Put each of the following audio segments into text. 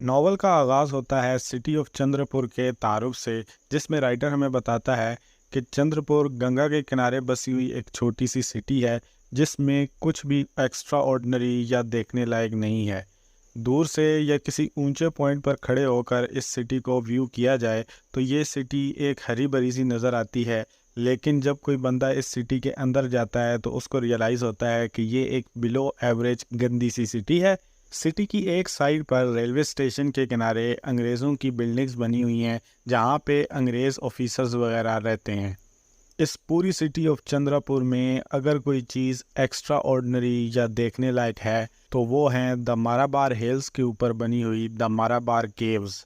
Novel کا آغاز ہوتا ہے سٹی آف چندرپور کے تعارف سے، جس میں رائٹر ہمیں بتاتا ہے کہ چندرپور گنگا کے کنارے بسی ہوئی ایک چھوٹی سی سٹی ہے جس میں کچھ بھی ایکسٹرا آرڈنری یا دیکھنے لائق نہیں ہے۔ دور سے یا کسی اونچے پوائنٹ پر کھڑے ہو کر اس سٹی کو ویو کیا جائے تو یہ سٹی ایک ہری بھری سی نظر آتی ہے، لیکن جب کوئی بندہ اس سٹی کے اندر جاتا ہے تو اس کو ریئلائز ہوتا ہے کہ یہ ایک بلو ایوریج گندی سی سٹی ہے۔ سٹی کی ایک سائڈ پر ریلوے اسٹیشن کے کنارے انگریزوں کی بلڈنگز بنی ہوئی ہیں جہاں پہ انگریز آفیسرز وغیرہ رہتے ہیں۔ اس پوری سٹی آف چندراپور میں اگر کوئی چیز ایکسٹرا آرڈنری یا دیکھنے لائق ہے تو وہ ہیں دا مارابار ہلز کے اوپر بنی ہوئی دا مارابار کیوز۔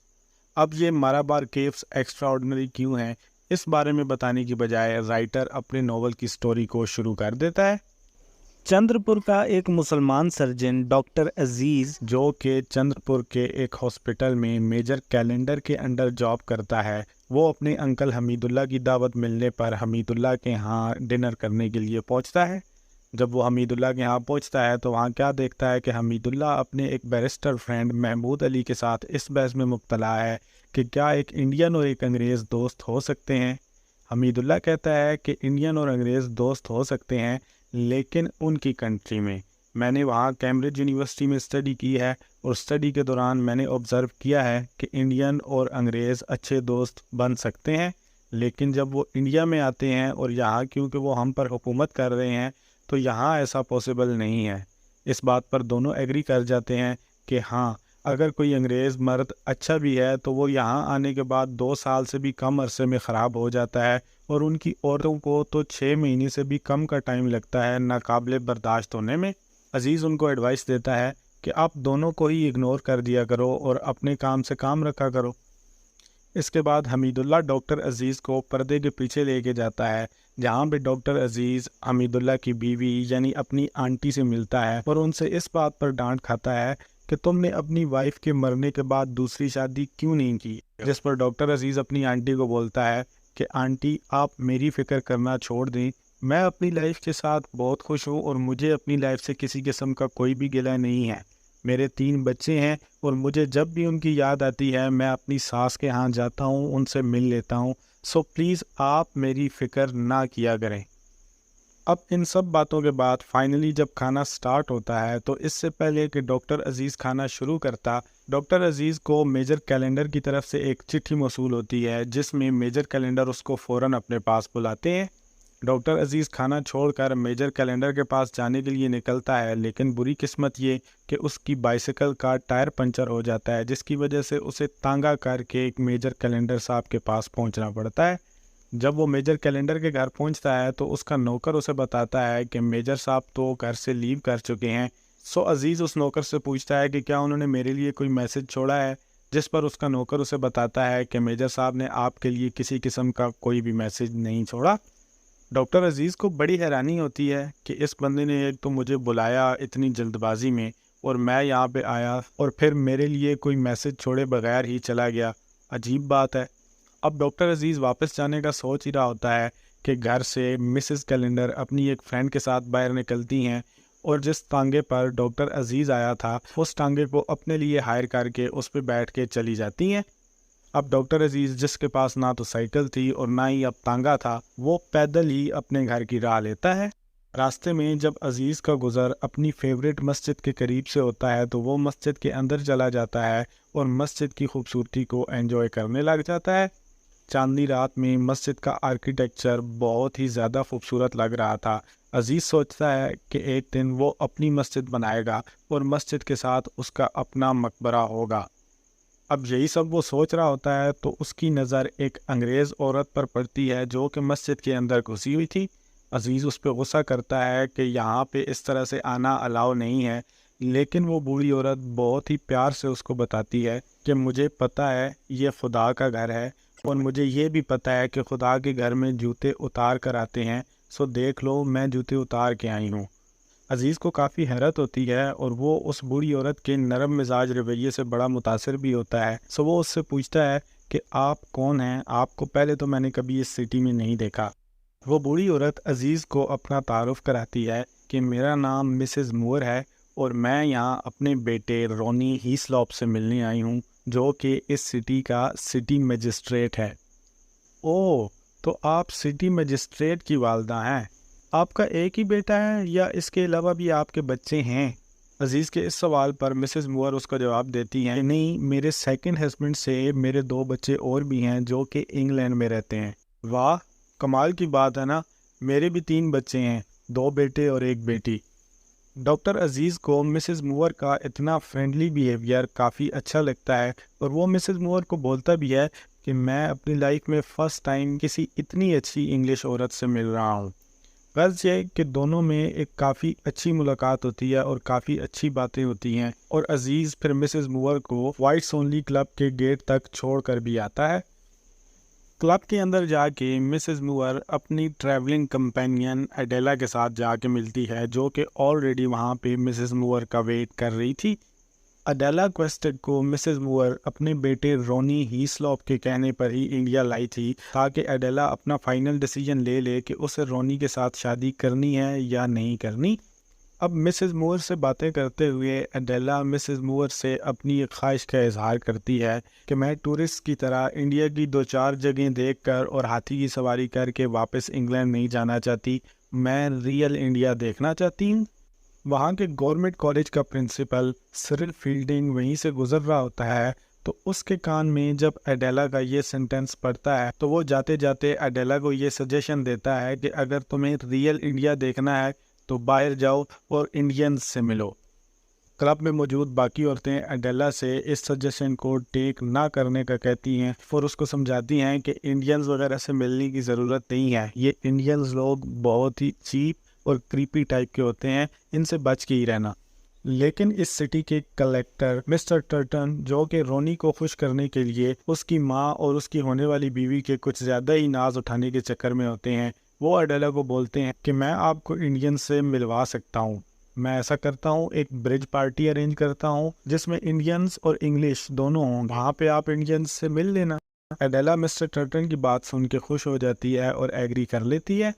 اب یہ مارابار کیوز ایکسٹرا آرڈنری کیوں ہیں، اس بارے میں بتانے کی بجائے رائٹر اپنے ناول کی سٹوری کو شروع کر دیتا ہے۔ چندرپور کا ایک مسلمان سرجن ڈاکٹر عزیز، جو کہ چندرپور کے ایک ہاسپٹل میں میجر کیلنڈر کے انڈر جاب کرتا ہے، وہ اپنے انکل حمید اللہ کی دعوت ملنے پر حمید اللہ کے ہاں ڈنر کرنے کے لیے پہنچتا ہے۔ جب وہ حمید اللہ کے ہاں پہنچتا ہے تو وہاں کیا دیکھتا ہے کہ حمید اللہ اپنے ایک بیرسٹر فرینڈ محمود علی کے ساتھ اس بحث میں مبتلا ہے کہ کیا ایک انڈین اور ایک انگریز دوست ہو سکتے ہیں۔ حمید اللہ کہتا ہے کہ انڈین اور انگریز دوست ہو سکتے ہیں، لیکن ان کی کنٹری میں نے وہاں کیمبرج یونیورسٹی میں اسٹڈی کی ہے، اور اسٹڈی کے دوران میں نے آبزرو کیا ہے کہ انڈین اور انگریز اچھے دوست بن سکتے ہیں، لیکن جب وہ انڈیا میں آتے ہیں اور یہاں کیونکہ وہ ہم پر حکومت کر رہے ہیں تو یہاں ایسا پاسبل نہیں ہے۔ اس بات پر دونوں ایگری کر جاتے ہیں کہ ہاں، اگر کوئی انگریز مرد اچھا بھی ہے تو وہ یہاں آنے کے بعد 2 سال سے بھی کم عرصے میں خراب ہو جاتا ہے، اور ان کی عورتوں کو تو 6 مہینے سے بھی کم کا ٹائم لگتا ہے ناقابل برداشت ہونے میں۔ عزیز ان کو ایڈوائس دیتا ہے کہ آپ دونوں کو ہی اگنور کر دیا کرو اور اپنے کام سے کام رکھا کرو۔ اس کے بعد حمید اللہ ڈاکٹر عزیز کو پردے کے پیچھے لے کے جاتا ہے، جہاں پہ ڈاکٹر عزیز حمید اللہ کی بیوی یعنی اپنی آنٹی سے ملتا ہے اور ان سے اس بات پر ڈانٹ کھاتا ہے کہ تم نے اپنی وائف کے مرنے کے بعد دوسری شادی کیوں نہیں کی، جس پر ڈاکٹر عزیز اپنی آنٹی کو بولتا ہے کہ آنٹی آپ میری فکر کرنا چھوڑ دیں، میں اپنی لائف کے ساتھ بہت خوش ہوں اور مجھے اپنی لائف سے کسی قسم کا کوئی بھی گلہ نہیں ہے۔ میرے 3 بچے ہیں اور مجھے جب بھی ان کی یاد آتی ہے میں اپنی ساس کے ہاں جاتا ہوں، ان سے مل لیتا ہوں، سو پلیز آپ میری فکر نہ کیا کریں۔ اب ان سب باتوں کے بعد فائنلی جب کھانا سٹارٹ ہوتا ہے تو اس سے پہلے کہ ڈاکٹر عزیز کھانا شروع کرتا، ڈاکٹر عزیز کو میجر کیلنڈر کی طرف سے ایک چٹھی موصول ہوتی ہے جس میں میجر کیلنڈر اس کو فوراً اپنے پاس بلاتے ہیں۔ ڈاکٹر عزیز کھانا چھوڑ کر میجر کیلنڈر کے پاس جانے کے لیے نکلتا ہے، لیکن بری قسمت یہ کہ اس کی بائسیکل کا ٹائر پنچر ہو جاتا ہے، جس کی وجہ سے اسے تانگا کر کے ایک میجر کیلنڈر صاحب کے پاس پہنچنا پڑتا ہے۔ جب وہ میجر کیلنڈر کے گھر پہنچتا ہے تو اس کا نوکر اسے بتاتا ہے کہ میجر صاحب تو گھر سے لیو کر چکے ہیں۔ سو عزیز اس نوکر سے پوچھتا ہے کہ کیا انہوں نے میرے لیے کوئی میسج چھوڑا ہے، جس پر اس کا نوکر اسے بتاتا ہے کہ میجر صاحب نے آپ کے لیے کسی قسم کا کوئی بھی میسج نہیں چھوڑا۔ ڈاکٹر عزیز کو بڑی حیرانی ہوتی ہے کہ اس بندے نے ایک تو مجھے بلایا اتنی جلد بازی میں، اور میں یہاں پہ آیا اور پھر میرے لیے کوئی میسج چھوڑے بغیر ہی چلا گیا، عجیب بات ہے۔ اب ڈاکٹر عزیز واپس جانے کا سوچ ہی رہا ہوتا ہے کہ گھر سے مسز کیلنڈر اپنی ایک فرینڈ کے ساتھ باہر نکلتی ہیں، اور جس ٹانگے پر ڈاکٹر عزیز آیا تھا اس ٹانگے کو اپنے لیے ہائر کر کے اس پہ بیٹھ کے چلی جاتی ہیں۔ اب ڈاکٹر عزیز، جس کے پاس نہ تو سائیکل تھی اور نہ ہی اب تانگا تھا، وہ پیدل ہی اپنے گھر کی راہ لیتا ہے۔ راستے میں جب عزیز کا گزر اپنی فیوریٹ مسجد کے قریب سے ہوتا ہے تو وہ مسجد کے اندر چلا جاتا ہے اور مسجد کی خوبصورتی کو انجوائے کرنے لگ جاتا ہے۔ چاندنی رات میں مسجد کا آرکیٹیکچر بہت ہی زیادہ خوبصورت لگ رہا تھا۔ عزیز سوچتا ہے کہ ایک دن وہ اپنی مسجد بنائے گا اور مسجد کے ساتھ اس کا اپنا مقبرہ ہوگا۔ اب یہی سب وہ سوچ رہا ہوتا ہے تو اس کی نظر ایک انگریز عورت پر پڑتی ہے جو کہ مسجد کے اندر گھسی ہوئی تھی۔ عزیز اس پہ غصہ کرتا ہے کہ یہاں پہ اس طرح سے آنا الاؤ نہیں ہے، لیکن وہ بوڑھی عورت بہت ہی پیار سے اس کو بتاتی ہے کہ مجھے پتہ ہے یہ خدا کا گھر ہے، اور مجھے یہ بھی پتہ ہے کہ خدا کے گھر میں جوتے اتار کر آتے ہیں، سو دیکھ لو میں جوتے اتار کے آئی ہوں۔ عزیز کو کافی حیرت ہوتی ہے اور وہ اس بوڑھی عورت کے نرم مزاج رویے سے بڑا متاثر بھی ہوتا ہے۔ سو وہ اس سے پوچھتا ہے کہ آپ کون ہیں، آپ کو پہلے تو میں نے کبھی اس سٹی میں نہیں دیکھا۔ وہ بوڑھی عورت عزیز کو اپنا تعارف کراتی ہے کہ میرا نام مسز مور ہے اور میں یہاں اپنے بیٹے رونی ہیسلوپ سے ملنے آئی ہوں جو کہ اس سٹی کا سٹی مجسٹریٹ ہے۔ اوہ، تو آپ سٹی مجسٹریٹ کی والدہ ہیں۔ آپ کا ایک ہی بیٹا ہے یا اس کے علاوہ بھی آپ کے بچے ہیں؟ عزیز کے اس سوال پر مسز موور اس کا جواب دیتی ہیں، نہیں، میرے سیکنڈ ہسبینڈ سے میرے 2 بچے اور بھی ہیں جو کہ انگلینڈ میں رہتے ہیں۔ واہ، کمال کی بات ہے نا، میرے بھی 3 بچے ہیں، 2 بیٹے اور 1 بیٹی۔ ڈاکٹر عزیز کو مسز موور کا اتنا فرینڈلی بیہیویئر کافی اچھا لگتا ہے اور وہ مسز موور کو بولتا بھی ہے کہ میں اپنی لائف میں فرسٹ ٹائم کسی اتنی اچھی انگلش عورت سے مل رہا ہوں۔ غرض یہ کہ دونوں میں ایک کافی اچھی ملاقات ہوتی ہے اور کافی اچھی باتیں ہوتی ہیں، اور عزیز پھر مسز موور کو وائٹس اونلی کلب کے گیٹ تک چھوڑ کر بھی آتا ہے۔ کلب کے اندر جا کے مسز موور اپنی ٹریولنگ کمپینین ایڈیلا کے ساتھ جا کے ملتی ہے جو کہ آلریڈی وہاں پہ مسز موور کا ویٹ کر رہی تھی۔ ایڈیلا کویسٹڈ کو مسز موور اپنے بیٹے رونی ہیسلوپ کے کہنے پر ہی انڈیا لائی تھی تاکہ ایڈیلا اپنا فائنل ڈیسیجن لے لے کہ اسے رونی کے ساتھ شادی کرنی ہے یا نہیں کرنی۔ اب مسز موور سے باتیں کرتے ہوئے ایڈیلا مسز موور سے اپنی ایک خواہش کا اظہار کرتی ہے کہ میں ٹورسٹ کی طرح انڈیا کی 2-4 جگہیں دیکھ کر اور ہاتھی کی سواری کر کے واپس انگلینڈ نہیں جانا چاہتی، میں ریئل انڈیا دیکھنا چاہتی ہوں۔ وہاں کے گورنمنٹ کالج کا پرنسپل سرل فیلڈنگ وہیں سے گزر رہا ہوتا ہے تو اس کے کان میں جب ایڈیلا کا یہ سینٹنس پڑھتا ہے تو وہ جاتے جاتے ایڈیلا کو یہ سجیشن دیتا ہے کہ اگر تمہیں ریئل انڈیا دیکھنا ہے تو باہر جاؤ اور انڈینز سے ملو۔ کلب میں موجود باقی عورتیں ایڈیلا سے اس سجیشن کو ٹیک نہ کرنے کا کہتی ہیں اور اس کو سمجھاتی ہیں کہ انڈینز وغیرہ سے ملنے کی ضرورت نہیں ہے، یہ انڈینز لوگ بہت ہی چیپ اور کریپی ٹائپ کے ہوتے ہیں، ان سے بچ کے ہی رہنا۔ لیکن اس سٹی کے کلیکٹر مسٹر ٹرٹن جو کہ رونی کو خوش کرنے کے لیے اس کی ماں اور اس کی ہونے والی بیوی کے کچھ زیادہ ہی ناز اٹھانے کے چکر میں ہوتے ہیں، وہ ایڈیلا کو بولتے ہیں کہ میں آپ کو انڈین سے ملوا سکتا ہوں، میں ایسا کرتا ہوں، ایک برج پارٹی ارینج کرتا ہوں جس میں انڈینز اور انگلش دونوں ہوں، وہاں پہ آپ انڈینز سے مل لینا۔ ایڈیلا مسٹر ٹرٹن کی بات سن کے خوش ہو جاتی ہے اور ایگری کر لیتی ہے۔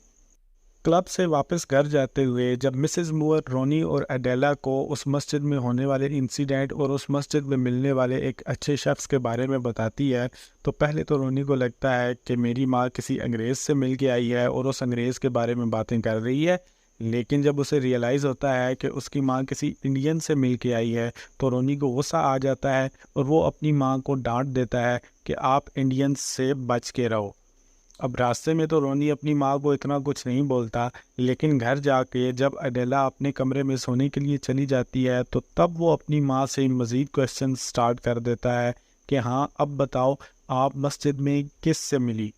کلب سے واپس گھر جاتے ہوئے جب مسز موور رونی اور ایڈیلا کو اس مسجد میں ہونے والے انسیڈنٹ اور اس مسجد میں ملنے والے ایک اچھے شخص کے بارے میں بتاتی ہے تو پہلے تو رونی کو لگتا ہے کہ میری ماں کسی انگریز سے مل کے آئی ہے اور اس انگریز کے بارے میں باتیں کر رہی ہے، لیکن جب اسے ریئلائز ہوتا ہے کہ اس کی ماں کسی انڈین سے مل کے آئی ہے تو رونی کو غصہ آ جاتا ہے اور وہ اپنی ماں کو ڈانٹ دیتا ہے کہ آپ انڈینز سے بچ کے رہو۔ اب راستے میں تو رونی اپنی ماں کو اتنا کچھ نہیں بولتا، لیکن گھر جا کے جب ایڈیلا اپنے کمرے میں سونے کے لیے چلی جاتی ہے تو تب وہ اپنی ماں سے مزید کویسچن سٹارٹ کر دیتا ہے کہ ہاں اب بتاؤ آپ مسجد میں کس سے ملی۔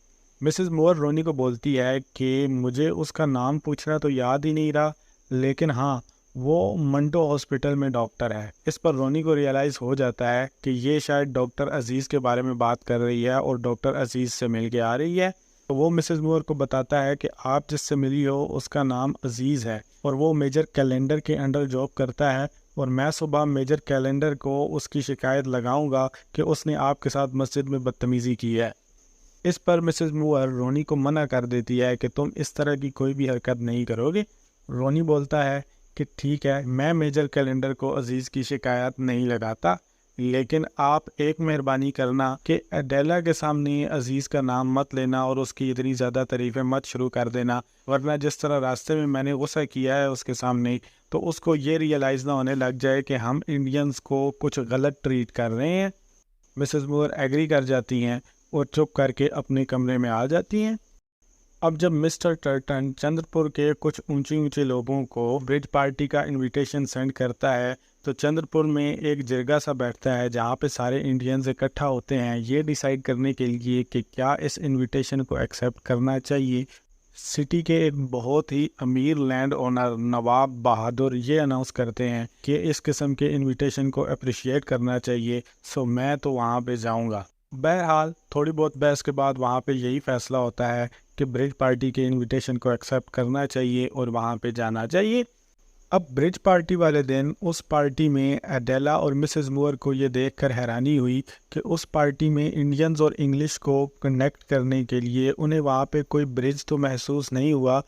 مسز موور رونی کو بولتی ہے کہ مجھے اس کا نام پوچھنا تو یاد ہی نہیں رہا، لیکن ہاں وہ منٹو ہاسپٹل میں ڈاکٹر ہے۔ اس پر رونی کو ریئلائز ہو جاتا ہے کہ یہ شاید ڈاکٹر عزیز کے بارے میں بات کر رہی ہے اور ڈاکٹر عزیز سے مل کے آ رہی ہے۔ تو وہ مسز موور کو بتاتا ہے کہ آپ جس سے ملی ہو اس کا نام عزیز ہے اور وہ میجر کیلنڈر کے انڈر جاب کرتا ہے، اور میں صبح میجر کیلنڈر کو اس کی شکایت لگاؤں گا کہ اس نے آپ کے ساتھ مسجد میں بدتمیزی کی ہے۔ اس پر مسز موور رونی کو منع کر دیتی ہے کہ تم اس طرح کی کوئی بھی حرکت نہیں کرو گے۔ رونی بولتا ہے کہ ٹھیک ہے، میں میجر کیلنڈر کو عزیز کی شکایت نہیں لگاتا، لیکن آپ ایک مہربانی کرنا کہ ایڈیلا کے سامنے عزیز کا نام مت لینا اور اس کی اتنی زیادہ تعریفیں مت شروع کر دینا، ورنہ جس طرح راستے میں نے غصہ کیا ہے اس کے سامنے تو اس کو یہ ریئلائز نہ ہونے لگ جائے کہ ہم انڈینز کو کچھ غلط ٹریٹ کر رہے ہیں۔ مسز موور ایگری کر جاتی ہیں اور چپ کر کے اپنے کمرے میں آ جاتی ہیں۔ اب جب مسٹر ٹرٹن چندر پور کے کچھ اونچے لوگوں کو برج پارٹی کا انویٹیشن سینڈ کرتا ہے تو چندر پور میں ایک جرگہ سا بیٹھتا ہے جہاں پہ سارے انڈینز اکٹھا ہوتے ہیں یہ ڈیسائیڈ کرنے کے لیے کہ کیا اس انویٹیشن کو ایکسیپٹ کرنا چاہیے۔ سٹی کے ایک بہت ہی امیر لینڈ اونر نواب بہادر یہ اناؤنس کرتے ہیں کہ اس قسم کے انویٹیشن کو اپریشیٹ کرنا چاہیے، سو میں تو وہاں پہ جاؤں گا۔ بہرحال تھوڑی بہت بحث کے بعد وہاں پہ یہی فیصلہ ہوتا ہے کہ برج پارٹی کے انویٹیشن کو ایکسیپٹ کرنا چاہیے اور وہاں پہ جانا چاہیے۔ اب برج پارٹی والے دن اس پارٹی میں ایڈیلا اور مسز موور کو یہ دیکھ کر حیرانی ہوئی کہ اس پارٹی میں انڈینز اور انگلش کو کنیکٹ کرنے کے لیے انہیں وہاں پہ کوئی برج تو محسوس نہیں ہوا،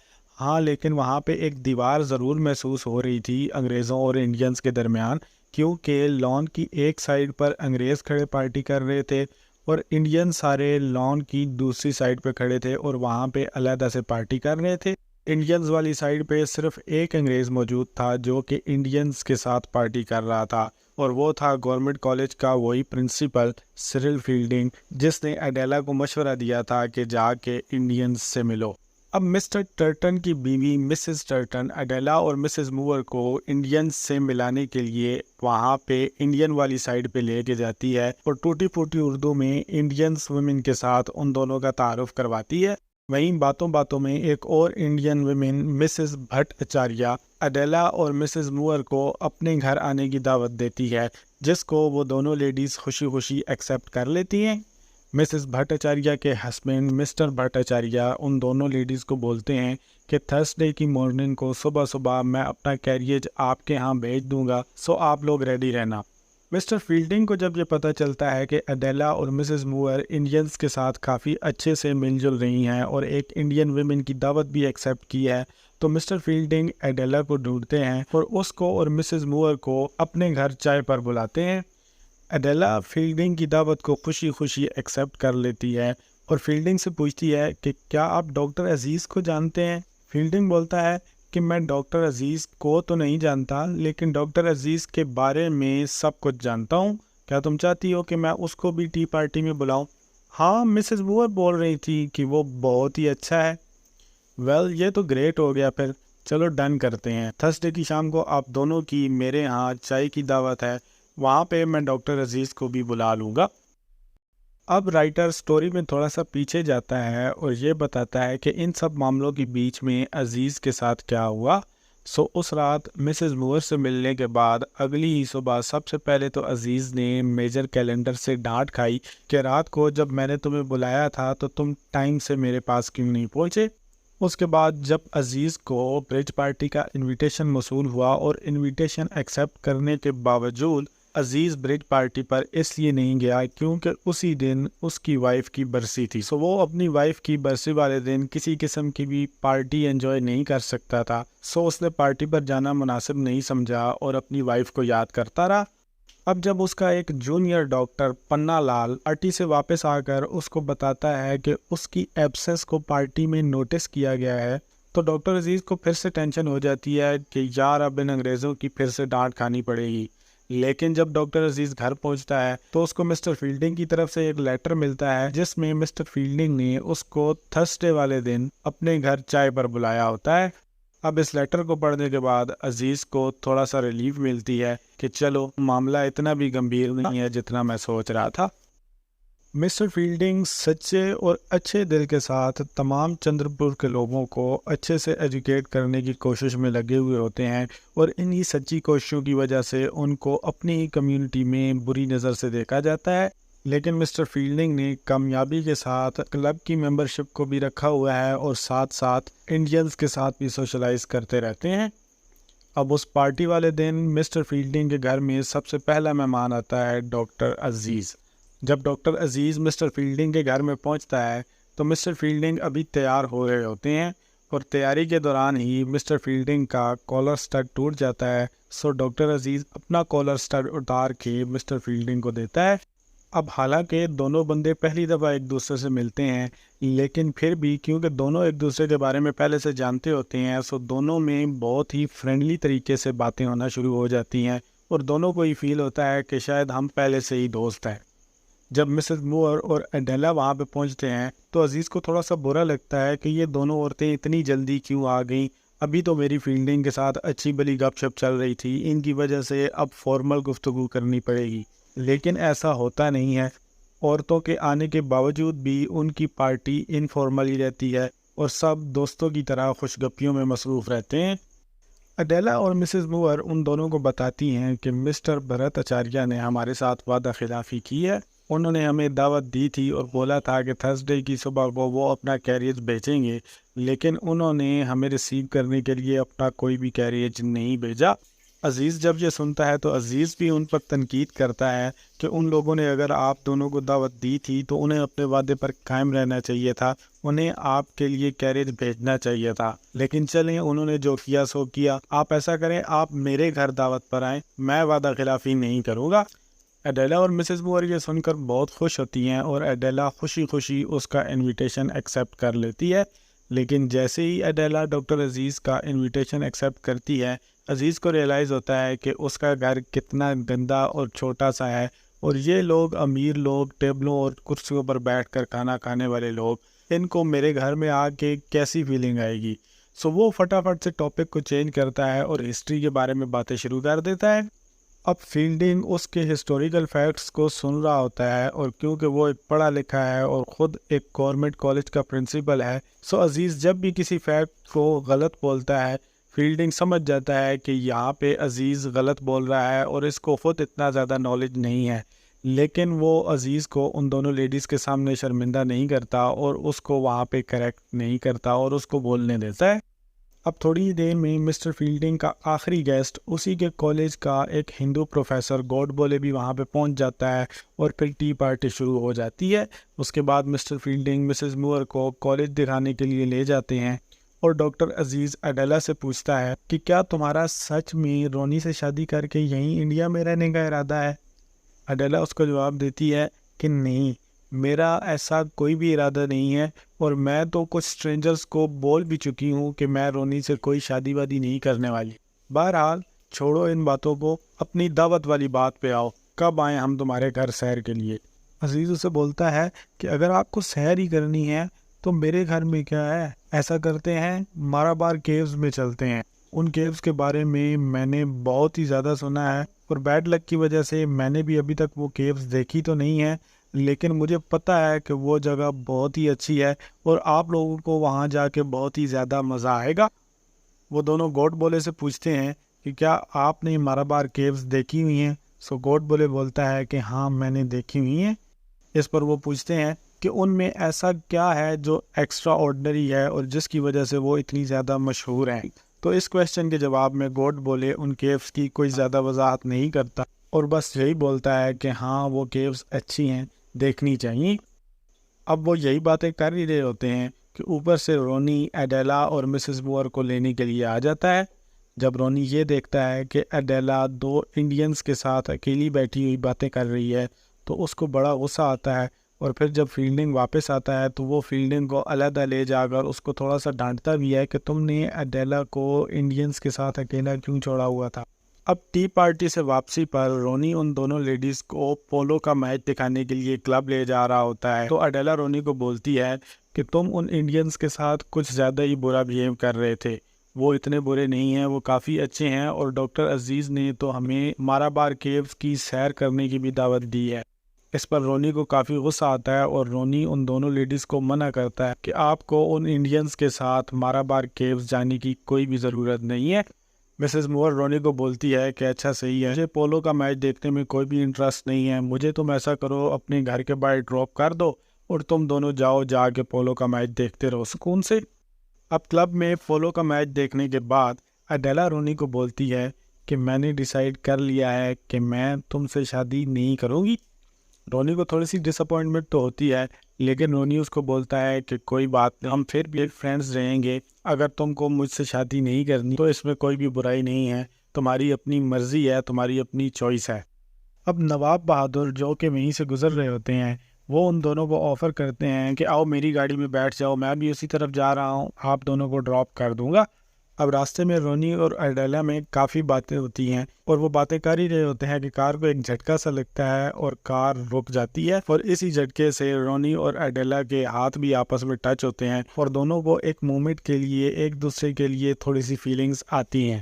ہاں لیکن وہاں پہ ایک دیوار ضرور محسوس ہو رہی تھی انگریزوں اور انڈینز کے درمیان، کیونکہ لان کی ایک سائیڈ پر انگریز کھڑے پارٹی کر رہے تھے اور انڈین سارے لان کی دوسری سائیڈ پہ کھڑے تھے اور وہاں پہ علیحدہ سے پارٹی کر رہے تھے۔ انڈینز والی سائیڈ پہ صرف ایک انگریز موجود تھا جو کہ انڈینز کے ساتھ پارٹی کر رہا تھا، اور وہ تھا گورنمنٹ کالج کا وہی پرنسپل سرل فیلڈنگ، جس نے اڈیلا کو مشورہ دیا تھا کہ جا کے انڈینز سے ملو۔ اب مسٹر ٹرٹن کی بیوی مسز ٹرٹن اڈیلا اور مسز موور کو انڈینز سے ملانے کے لیے وہاں پہ انڈین والی سائیڈ پہ لے کے جاتی ہے اور ٹوٹی پھوٹی اردو میں انڈینز ویمن کے ساتھ ان دونوں کا تعارف کرواتی ہے۔ وہیں باتوں باتوں میں ایک اور Indian women Mrs Bhatt Acharya اڈیلا اور مسز موور کو اپنے گھر آنے کی دعوت دیتی ہے، جس کو وہ دونوں لیڈیز خوشی خوشی ایکسیپٹ کر لیتی ہیں۔ مسز بھٹ اچاریہ کے ہسبینڈ مسٹر بھٹ اچاریہ ان دونوں لیڈیز کو بولتے ہیں کہ تھرسڈے کی مارننگ کو صبح صبح میں اپنا کیریج آپ کے ہاں بھیج دوں گا، سو آپ لوگ ریڈی رہنا۔ مسٹر فیلڈنگ کو جب یہ پتہ چلتا ہے کہ اڈیلا اور مسز موور انڈینز کے ساتھ کافی اچھے سے مل جل رہی ہیں اور ایک انڈین ویمن کی دعوت بھی ایکسیپٹ کی ہے، تو مسٹر فیلڈنگ اڈیلا کو ڈھونڈتے ہیں اور اس کو اور مسز موور کو اپنے گھر چائے پر بلاتے ہیں۔ اڈیلا فیلڈنگ کی دعوت کو خوشی خوشی ایکسیپٹ کر لیتی ہے اور فیلڈنگ سے پوچھتی ہے کہ کیا آپ ڈاکٹر عزیز کو جانتے ہیں؟ فیلڈنگ بولتا ہے کہ میں ڈاکٹر عزیز کو تو نہیں جانتا، لیکن ڈاکٹر عزیز کے بارے میں سب کچھ جانتا ہوں۔ کیا تم چاہتی ہو کہ میں اس کو بھی ٹی پارٹی میں بلاؤں؟ ہاں، مسز موور بول رہی تھی کہ وہ بہت ہی اچھا ہے۔ ویل یہ تو گریٹ ہو گیا، پھر چلو ڈن کرتے ہیں۔ تھرسڈے کی شام کو آپ دونوں کی میرے ہاں چائے کی دعوت ہے، وہاں پہ میں ڈاکٹر عزیز کو بھی بلا لوں گا۔ اب رائٹر سٹوری میں تھوڑا سا پیچھے جاتا ہے اور یہ بتاتا ہے کہ ان سب معاملوں کے بیچ میں عزیز کے ساتھ کیا ہوا۔ اس رات مسز موور سے ملنے کے بعد اگلی ہی صبح سب سے پہلے تو عزیز نے میجر کیلنڈر سے ڈانٹ کھائی کہ رات کو جب میں نے تمہیں بلایا تھا تو تم ٹائم سے میرے پاس کیوں نہیں پہنچے۔ اس کے بعد جب عزیز کو برج پارٹی کا انویٹیشن موصول ہوا اور انویٹیشن ایکسیپٹ کرنے کے باوجود عزیز برج پارٹی پر اس لیے نہیں گیا کیونکہ اسی دن اس کی وائف کی برسی تھی، وہ اپنی وائف کی برسی والے دن کسی قسم کی بھی پارٹی انجوائے نہیں کر سکتا تھا، اس نے پارٹی پر جانا مناسب نہیں سمجھا اور اپنی وائف کو یاد کرتا رہا۔ اب جب اس کا ایک جونیئر ڈاکٹر پنا لال پارٹی سے واپس آ کر اس کو بتاتا ہے کہ اس کی ایبسنس کو پارٹی میں نوٹس کیا گیا ہے، تو ڈاکٹر عزیز کو پھر سے ٹینشن ہو جاتی ہے کہ یار اب ان انگریزوں کی پھر سے ڈانٹ کھانی پڑے گی۔ لیکن جب ڈاکٹر عزیز گھر پہنچتا ہے تو اس کو مسٹر فیلڈنگ کی طرف سے ایک لیٹر ملتا ہے جس میں مسٹر فیلڈنگ نے اس کو تھرسڈے والے دن اپنے گھر چائے پر بلایا ہوتا ہے۔ اب اس لیٹر کو پڑھنے کے بعد عزیز کو تھوڑا سا ریلیف ملتی ہے کہ چلو معاملہ اتنا بھی گمبھیر نہیں ہے جتنا میں سوچ رہا تھا۔ مسٹر فیلڈنگ سچے اور اچھے دل کے ساتھ تمام چندر پور کے لوگوں کو اچھے سے ایجوکیٹ کرنے کی کوشش میں لگے ہوئے ہوتے ہیں، اور انہی سچی کوششوں کی وجہ سے ان کو اپنی ہی کمیونٹی میں بری نظر سے دیکھا جاتا ہے۔ لیکن مسٹر فیلڈنگ نے کامیابی کے ساتھ کلب کی ممبرشپ کو بھی رکھا ہوا ہے اور ساتھ ساتھ انڈینز کے ساتھ بھی سوشلائز کرتے رہتے ہیں۔ اب اس پارٹی والے دن مسٹر فیلڈنگ کے گھر میں سب سے پہلا مہمان آتا ہے ڈاکٹر عزیز۔ جب ڈاکٹر عزیز مسٹر فیلڈنگ کے گھر میں پہنچتا ہے تو مسٹر فیلڈنگ ابھی تیار ہو رہے ہوتے ہیں، اور تیاری کے دوران ہی مسٹر فیلڈنگ کا کالر سٹڈ ٹوٹ جاتا ہے، ڈاکٹر عزیز اپنا کالر سٹڈ اتار کے مسٹر فیلڈنگ کو دیتا ہے۔ اب حالانکہ دونوں بندے پہلی دفعہ ایک دوسرے سے ملتے ہیں، لیکن پھر بھی کیونکہ دونوں ایک دوسرے کے بارے میں پہلے سے جانتے ہوتے ہیں، دونوں میں بہت ہی فرینڈلی طریقے سے باتیں ہونا شروع ہو جاتی ہیں، اور دونوں کو یہ فیل ہوتا ہے کہ شاید ہم پہلے سے ہی دوست ہیں۔ جب مسز موور اور اڈیلا وہاں پہ پہنچتے ہیں تو عزیز کو تھوڑا سا برا لگتا ہے کہ یہ دونوں عورتیں اتنی جلدی کیوں آ گئیں، ابھی تو میری فیلڈنگ کے ساتھ اچھی بلی گپ شپ چل رہی تھی، ان کی وجہ سے اب فارمل گفتگو کرنی پڑے گی۔ لیکن ایسا ہوتا نہیں ہے، عورتوں کے آنے کے باوجود بھی ان کی پارٹی انفارمل ہی رہتی ہے اور سب دوستوں کی طرح خوش گپیوں میں مصروف رہتے ہیں۔ اڈیلا اور مسز موور ان دونوں کو بتاتی ہیں کہ مسٹر بھرت اچاریہ نے ہمارے ساتھ وعدہ خلافی کی ہے، انہوں نے ہمیں دعوت دی تھی اور بولا تھا کہ تھرسڈے کی صبح کو وہ اپنا کیریج بھیجیں گے، لیکن انہوں نے ہمیں ریسیو کرنے کے لیے اپنا کوئی بھی کیریج نہیں بھیجا۔ عزیز جب یہ سنتا ہے تو عزیز بھی ان پر تنقید کرتا ہے کہ ان لوگوں نے اگر آپ دونوں کو دعوت دی تھی تو انہیں اپنے وعدے پر قائم رہنا چاہیے تھا، انہیں آپ کے لیے کیریج بھیجنا چاہیے تھا، لیکن چلیں انہوں نے جو کیا سو کیا۔ آپ ایسا کریں، آپ میرے گھر دعوت پر آئیں، میں وعدہ خلافی نہیں کروں گا۔ ایڈیلا اور مسز مور یہ سن کر بہت خوش ہوتی ہیں اور ایڈیلا خوشی خوشی اس کا انویٹیشن ایکسیپٹ کر لیتی ہے، لیکن جیسے ہی ایڈیلا ڈاکٹر عزیز کا انویٹیشن ایکسیپٹ کرتی ہے، عزیز کو ریئلائز ہوتا ہے کہ اس کا گھر کتنا گندا اور چھوٹا سا ہے، اور یہ لوگ امیر لوگ، ٹیبلوں اور کرسیوں پر بیٹھ کر کھانا کھانے والے لوگ، ان کو میرے گھر میں آ کے کیسی فیلنگ آئے گی۔ سو وہ فٹافٹ سے ٹاپک کو چینج کرتا ہے اور ہسٹری کے بارے میں باتیں شروع کر دیتا ہے۔ اب فیلڈنگ اس کے ہسٹوریکل فیکٹس کو سن رہا ہوتا ہے، اور کیونکہ وہ ایک پڑھا لکھا ہے اور خود ایک گورنمنٹ کالج کا پرنسپل ہے، سو عزیز جب بھی کسی فیکٹ کو غلط بولتا ہے، فیلڈنگ سمجھ جاتا ہے کہ یہاں پہ عزیز غلط بول رہا ہے اور اس کو خود اتنا زیادہ نالج نہیں ہے، لیکن وہ عزیز کو ان دونوں لیڈیز کے سامنے شرمندہ نہیں کرتا اور اس کو وہاں پہ کریکٹ نہیں کرتا اور اس کو بولنے دیتا ہے۔ اب تھوڑی ہی دیر میں مسٹر فیلڈنگ کا آخری گیسٹ اسی کے کالج کا ایک ہندو پروفیسر گوڈ بولے بھی وہاں پہ پہنچ جاتا ہے اور پھر ٹی پارٹی شروع ہو جاتی ہے۔ اس کے بعد مسٹر فیلڈنگ مسز مور کو کالج دکھانے کے لیے لے جاتے ہیں اور ڈاکٹر عزیز ایڈیلا سے پوچھتا ہے کہ کیا تمہارا سچ میں رونی سے شادی کر کے یہیں انڈیا میں رہنے کا ارادہ ہے؟ ایڈیلا اس کو جواب دیتی ہے کہ نہیں، میرا ایسا کوئی بھی ارادہ نہیں ہے، اور میں تو کچھ اسٹرینجرز کو بول بھی چکی ہوں کہ میں رونی سے کوئی شادی وادی نہیں کرنے والی۔ بہرحال چھوڑو ان باتوں کو، اپنی دعوت والی بات پہ آؤ، کب آئیں ہم تمہارے گھر سیر کے لیے؟ عزیز اسے بولتا ہے کہ اگر آپ کو سیر ہی کرنی ہے تو میرے گھر میں کیا ہے، ایسا کرتے ہیں مارابار کیوز میں چلتے ہیں۔ ان کیوز کے بارے میں نے بہت ہی زیادہ سنا ہے، اور بیڈ لک کی وجہ سے میں نے بھی ابھی تک وہ کیوز دیکھی تو نہیں ہے، لیکن مجھے پتہ ہے کہ وہ جگہ بہت ہی اچھی ہے اور آپ لوگوں کو وہاں جا کے بہت ہی زیادہ مزہ آئے گا۔ وہ دونوں گوڈ بولے سے پوچھتے ہیں کہ کیا آپ نے مارابار کیوز دیکھی ہوئی ہیں؟ سو گوڈ بولے بولتا ہے کہ ہاں میں نے دیکھی ہوئی ہیں۔ اس پر وہ پوچھتے ہیں کہ ان میں ایسا کیا ہے جو ایکسٹرا آرڈنری ہے اور جس کی وجہ سے وہ اتنی زیادہ مشہور ہیں؟ تو اس کویشچن کے جواب میں گوڈ بولے ان کیوز کی کوئی زیادہ وضاحت نہیں کرتا اور بس یہی بولتا ہے کہ ہاں وہ کیوز اچھی ہیں، دیکھنی چاہیے۔ اب وہ یہی باتیں کر ہی رہے ہوتے ہیں کہ اوپر سے رونی ایڈیلا اور مسز مور کو لینے کے لیے آ جاتا ہے۔ جب رونی یہ دیکھتا ہے کہ ایڈیلا دو انڈینز کے ساتھ اکیلی بیٹھی ہوئی باتیں کر رہی ہے تو اس کو بڑا غصہ آتا ہے، اور پھر جب فیلڈنگ واپس آتا ہے تو وہ فیلڈنگ کو علیحدہ لے جا کر اس کو تھوڑا سا ڈانٹتا بھی ہے کہ تم نے ایڈیلا کو انڈینز کے ساتھ اکیلا کیوں چھوڑا ہوا تھا۔ اب ٹی پارٹی سے واپسی پر رونی ان دونوں لیڈیز کو پولو کا میچ دکھانے کے لیے کلب لے جا رہا ہوتا ہے، تو ایڈیلا رونی کو بولتی ہے کہ تم ان انڈینز کے ساتھ کچھ زیادہ ہی برا بہیو کر رہے تھے، وہ اتنے برے نہیں ہیں، وہ کافی اچھے ہیں، اور ڈاکٹر عزیز نے تو ہمیں مارابار کیوز کی سیر کرنے کی بھی دعوت دی ہے۔ اس پر رونی کو کافی غصہ آتا ہے اور رونی ان دونوں لیڈیز کو منع کرتا ہے کہ آپ کو ان انڈینز کے ساتھ مارابار کیوز جانے کی کوئی بھی ضرورت نہیں ہے۔ مسز مور رونی کو بولتی ہے کہ اچھا صحیح ہے، مجھے پولو کا میچ دیکھنے میں کوئی بھی انٹرسٹ نہیں ہے، مجھے تم ایسا کرو اپنے گھر کے باہر ڈراپ کر دو اور تم دونوں جا کے پولو کا میچ دیکھتے رہو سکون سے۔ اب کلب میں پولو کا میچ دیکھنے کے بعد ایڈیلا رونی کو بولتی ہے کہ میں نے ڈیسائیڈ کر لیا ہے کہ میں تم سے شادی نہیں کروں گی۔ رونی کو تھوڑی سی ڈس اپوائنٹمنٹ تو ہوتی ہے، لیکن رونی اس کو بولتا ہے کہ کوئی بات نہیں، ہم پھر بھی فرینڈز رہیں گے، اگر تم کو مجھ سے شادی نہیں کرنی تو اس میں کوئی بھی برائی نہیں ہے، تمہاری اپنی مرضی ہے، تمہاری اپنی چوائس ہے۔ اب نواب بہادر جو کہ وہیں سے گزر رہے ہوتے ہیں، وہ ان دونوں کو آفر کرتے ہیں کہ آؤ میری گاڑی میں بیٹھ جاؤ، میں بھی اسی طرف جا رہا ہوں، آپ دونوں کو ڈراپ کر دوں گا۔ اب راستے میں رونی اور ایڈیلا میں کافی باتیں ہوتی ہیں اور وہ باتیں کر ہی رہے ہوتے ہیں کہ کار کو ایک جھٹکا سا لگتا ہے اور کار رک جاتی ہے، اور اسی جھٹکے سے رونی اور ایڈیلا کے ہاتھ بھی آپس میں ٹچ ہوتے ہیں اور دونوں کو ایک مومنٹ کے لیے ایک دوسرے کے لیے تھوڑی سی فیلنگز آتی ہیں۔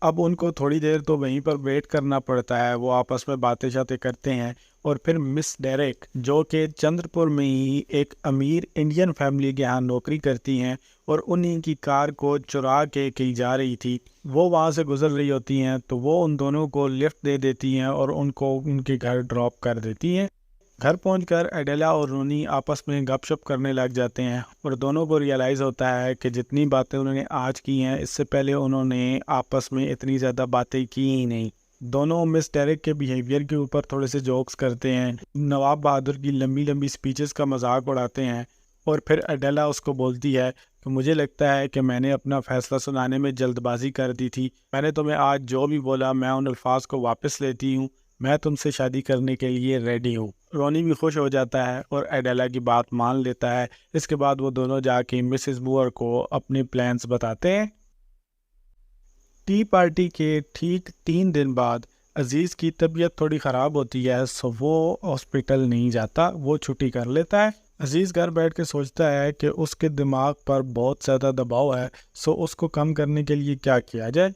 اب ان کو تھوڑی دیر تو وہیں پر ویٹ کرنا پڑتا ہے، وہ آپس میں باتیں شاتیں کرتے ہیں، اور پھر مس ڈیریک جو کہ چندر پور میں ہی ایک امیر انڈین فیملی کے ہاں نوکری کرتی ہیں اور انہیں کی کار کو چرا کے کہیں جا رہی تھی، وہ وہاں سے گزر رہی ہوتی ہیں، تو وہ ان دونوں کو لفٹ دے دیتی ہیں اور ان کو ان کے گھر ڈراپ کر دیتی ہیں۔ گھر پہنچ کر ایڈیلا اور رونی آپس میں گپ شپ کرنے لگ جاتے ہیں اور دونوں کو ریئلائز ہوتا ہے کہ جتنی باتیں انہوں نے آج کی ہیں اس سے پہلے انہوں نے آپس میں اتنی زیادہ باتیں کی ہی نہیں۔ دونوں مس ڈیرک کے بیہیویئر کے اوپر تھوڑے سے جوکس کرتے ہیں، نواب بہادر کی لمبی لمبی سپیچز کا مذاق اڑاتے ہیں، اور پھر ایڈیلا اس کو بولتی ہے کہ مجھے لگتا ہے کہ میں نے اپنا فیصلہ سنانے میں جلد بازی کر دی تھی، میں نے تمہیں آج جو بھی بولا میں ان الفاظ کو واپس لیتی ہوں، میں تم سے شادی کرنے کے لیے ریڈی ہوں۔ رونی بھی خوش ہو جاتا ہے اور ایڈیلا کی بات مان لیتا ہے۔ اس کے بعد وہ دونوں جا کے مسز مور کو اپنے پلانز بتاتے ہیں۔ ٹی پارٹی کے ٹھیک 3 دن بعد عزیز کی طبیعت تھوڑی خراب ہوتی ہے، سو وہ ہاسپٹل نہیں جاتا، وہ چھٹی کر لیتا ہے۔ عزیز گھر بیٹھ کے سوچتا ہے کہ اس کے دماغ پر بہت زیادہ دباؤ ہے، سو اس کو کم کرنے کے لیے کیا کیا جائے۔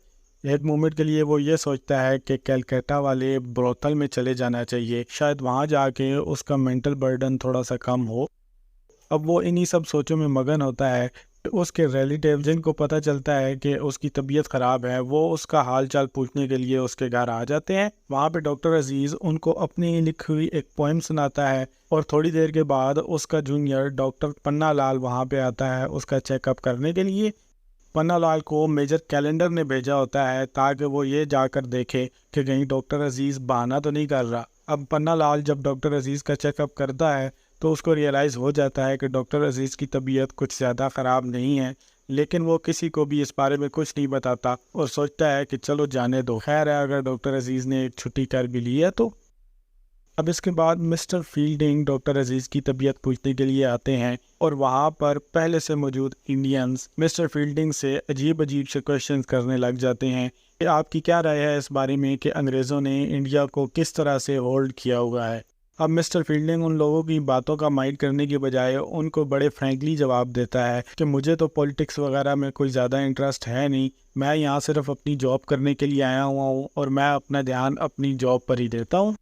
ایک مومنٹ کے لیے وہ یہ سوچتا ہے کہ کیلکٹا والے بروتھل میں چلے جانا چاہیے، شاید وہاں جا کے اس کا مینٹل برڈن تھوڑا سا کم ہو۔ اب وہ انہی سب سوچوں میں مگن ہوتا ہے کہ اس کے ریلیٹیو جن کو پتہ چلتا ہے کہ اس کی طبیعت خراب ہے، وہ اس کا حال چال پوچھنے کے لیے اس کے گھر آ جاتے ہیں۔ وہاں پہ ڈاکٹر عزیز ان کو اپنی لکھی ہوئی ایک پوئم سناتا ہے، اور تھوڑی دیر کے بعد اس کا جونیئر ڈاکٹر پنا لال وہاں پہ آتا ہے اس کا چیک اپ کرنے کے لیے۔ پنا لال کو میجر کیلنڈر نے بھیجا ہوتا ہے تاکہ وہ یہ جا کر دیکھے کہ کہیں ڈاکٹر عزیز بہانہ تو نہیں کر رہا۔ اب پنا لال جب ڈاکٹر عزیز کا چیک اپ کرتا ہے تو اس کو ریئلائز ہو جاتا ہے کہ ڈاکٹر عزیز کی طبیعت کچھ زیادہ خراب نہیں ہے، لیکن وہ کسی کو بھی اس بارے میں کچھ نہیں بتاتا اور سوچتا ہے کہ چلو جانے دو، خیر ہے اگر ڈاکٹر عزیز نے ایک چھٹی کر بھی لی ہے تو۔ اب اس کے بعد مسٹر فیلڈنگ ڈاکٹر عزیز کی طبیعت پوچھنے کے لیے آتے ہیں، اور وہاں پر پہلے سے موجود انڈینز مسٹر فیلڈنگ سے عجیب سے کویشچنز کرنے لگ جاتے ہیں کہ آپ کی کیا رائے ہے اس بارے میں کہ انگریزوں نے انڈیا کو کس طرح سے ہولڈ کیا ہوا ہے۔ اب مسٹر فیلڈنگ ان لوگوں کی باتوں کا مائنڈ کرنے کی بجائے ان کو بڑے فرینکلی جواب دیتا ہے کہ مجھے تو پولیٹکس وغیرہ میں کوئی زیادہ انٹرسٹ ہے نہیں، میں یہاں صرف اپنی جاب کرنے کے لیے آیا ہوا ہوں اور میں اپنا دھیان اپنی جاب پر ہی دیتا ہوں۔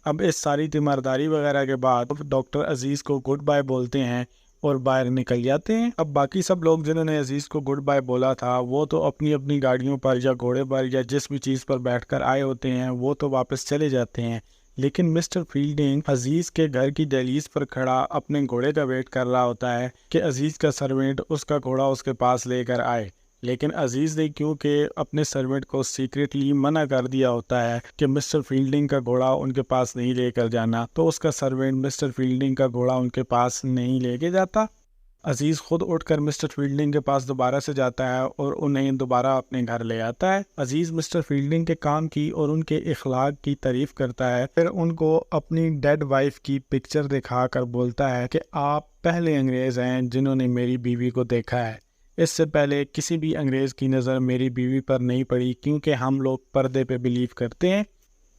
اب اس ساری تیمارداری وغیرہ کے بعد ڈاکٹر عزیز کو گڈ بائے بولتے ہیں اور باہر نکل جاتے ہیں۔ اب باقی سب لوگ جنہوں نے عزیز کو گڈ بائے بولا تھا وہ تو اپنی اپنی گاڑیوں پر یا گھوڑے پر یا جس بھی چیز پر بیٹھ کر آئے ہوتے ہیں وہ تو واپس چلے جاتے ہیں، لیکن مسٹر فیلڈنگ عزیز کے گھر کی دہلیز پر کھڑا اپنے گھوڑے کا ویٹ کر رہا ہوتا ہے کہ عزیز کا سرونٹ اس کا گھوڑا اس کے پاس لے کر آئے، لیکن عزیز نے کیونکہ اپنے سرونٹ کو سیکریٹلی منع کر دیا ہوتا ہے کہ مسٹر فیلڈنگ کا گھوڑا ان کے پاس نہیں لے کر جانا، تو اس کا سرونٹ مسٹر فیلڈنگ کا گھوڑا ان کے پاس نہیں لے کے جاتا۔ عزیز خود اٹھ کر مسٹر فیلڈنگ کے پاس دوبارہ سے جاتا ہے اور انہیں دوبارہ اپنے گھر لے آتا ہے۔ عزیز مسٹر فیلڈنگ کے کام کی اور ان کے اخلاق کی تعریف کرتا ہے، پھر ان کو اپنی ڈیڈ وائف کی پکچر دکھا کر بولتا ہے کہ آپ پہلے انگریز ہیں جنہوں نے میری بیوی کو دیکھا ہے، اس سے پہلے کسی بھی انگریز کی نظر میری بیوی پر نہیں پڑی کیونکہ ہم لوگ پردے پہ بلیو کرتے ہیں۔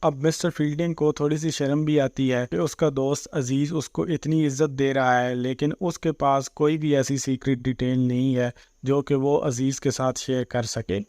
اب مسٹر فیلڈنگ کو تھوڑی سی شرم بھی آتی ہے کہ اس کا دوست عزیز اس کو اتنی عزت دے رہا ہے، لیکن اس کے پاس کوئی بھی ایسی سیکریٹ ڈیٹیل نہیں ہے جو کہ وہ عزیز کے ساتھ شیئر کر سکے۔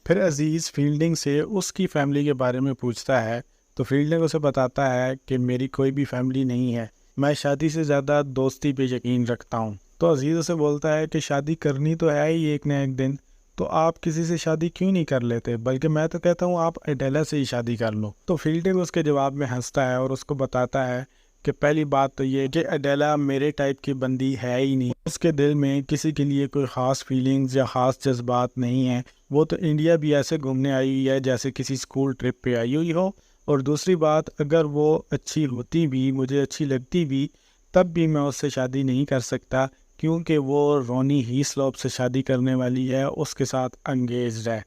پھر عزیز فیلڈنگ سے اس کی فیملی کے بارے میں پوچھتا ہے تو فیلڈنگ اسے بتاتا ہے کہ میری کوئی بھی فیملی نہیں ہے، میں شادی سے زیادہ دوستی پہ یقین رکھتا ہوں۔ تو عزیز اسے بولتا ہے کہ شادی کرنی تو ہے ہی ایک نہ ایک دن، تو آپ کسی سے شادی کیوں نہیں کر لیتے، بلکہ میں تو کہتا ہوں آپ ایڈیلا سے ہی شادی کر لو۔ تو فیلڈنگ اس کے جواب میں ہنستا ہے اور اس کو بتاتا ہے کہ پہلی بات تو یہ کہ ایڈیلا میرے ٹائپ کی بندی ہے ہی نہیں، اس کے دل میں کسی کے لیے کوئی خاص فیلنگز یا خاص جذبات نہیں ہیں، وہ تو انڈیا بھی ایسے گھومنے آئی ہوئی ہے جیسے کسی اسکول ٹرپ پہ آئی ہوئی ہو۔ اور دوسری بات، اگر وہ اچھی ہوتی بھی، مجھے اچھی لگتی بھی، تب بھی میں اس سے شادی نہیں کر سکتا کیونکہ وہ رونی ہیسلوپ سے شادی کرنے والی ہے، اس کے ساتھ انگیجڈ ہے۔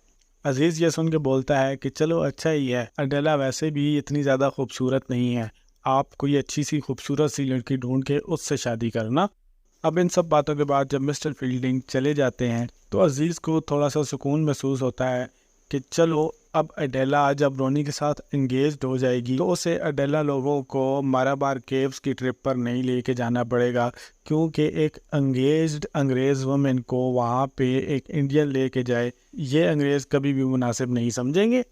عزیز یہ سن کے بولتا ہے کہ چلو اچھا ہی ہے، ایڈیلا ویسے بھی اتنی زیادہ خوبصورت نہیں ہے، آپ کوئی اچھی سی خوبصورت سی لڑکی ڈھونڈ کے اس سے شادی کرنا۔ اب ان سب باتوں کے بعد جب مسٹر فیلڈنگ چلے جاتے ہیں تو عزیز کو تھوڑا سا سکون محسوس ہوتا ہے کہ چلو اب ایڈیلا جب رونی کے ساتھ انگیجڈ ہو جائے گی تو اسے ایڈیلا لوگوں کو مارابار کیوز کی ٹرپ پر نہیں لے کے جانا پڑے گا، کیونکہ ایک انگیجڈ انگریز وومن کو وہاں پہ ایک انڈین لے کے جائے یہ انگریز کبھی بھی مناسب نہیں سمجھیں گے۔